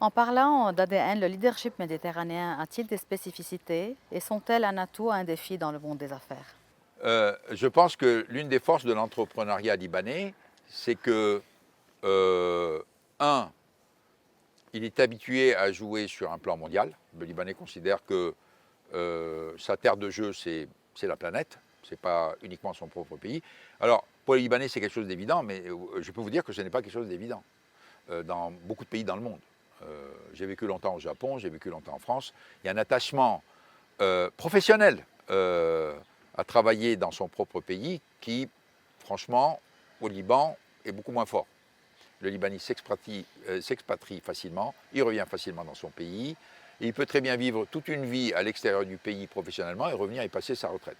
En parlant d'ADN, le leadership méditerranéen a-t-il des spécificités et sont-elles un atout ou un défi dans le monde des affaires? Je pense que l'une des forces de l'entrepreneuriat libanais, c'est que, un, il est habitué à jouer sur un plan mondial. Le Libanais considère que sa terre de jeu, c'est la planète, c'est pas uniquement son propre pays. Alors, pour les Libanais, c'est quelque chose d'évident, mais je peux vous dire que ce n'est pas quelque chose d'évident dans beaucoup de pays dans le monde. J'ai vécu longtemps au Japon, j'ai vécu longtemps en France. Il y a un attachement professionnel à travailler dans son propre pays qui, franchement, au Liban, est beaucoup moins fort. Le Libanais s'expatrie facilement, il revient facilement dans son pays, et il peut très bien vivre toute une vie à l'extérieur du pays professionnellement et revenir et passer sa retraite.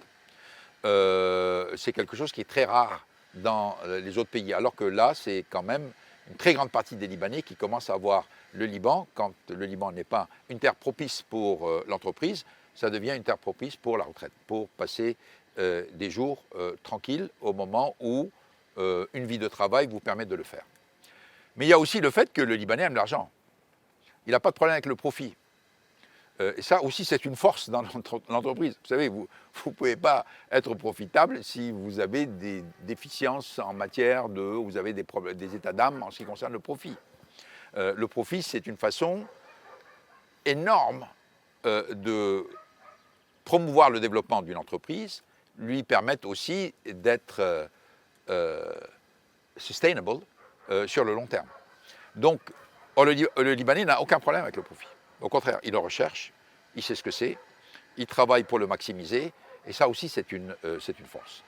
C'est quelque chose qui est très rare dans les autres pays, alors que là, c'est quand même une très grande partie des Libanais qui commencent à voir le Liban, quand le Liban n'est pas une terre propice pour l'entreprise, ça devient une terre propice pour la retraite, pour passer des jours tranquilles au moment où une vie de travail vous permet de le faire. Mais il y a aussi le fait que le Libanais aime l'argent. Il n'a pas de problème avec le profit. Et ça aussi, c'est une force dans l'entreprise. Vous savez, vous ne pouvez pas être profitable si vous avez des déficiences en matière de... vous avez des états d'âme en ce qui concerne le profit. Le profit, c'est une façon énorme de promouvoir le développement d'une entreprise, lui permettre aussi d'être sustainable sur le long terme. Donc, le Libanais n'a aucun problème avec le profit. Au contraire, il le recherche, il sait ce que c'est, il travaille pour le maximiser, et ça aussi, c'est une force.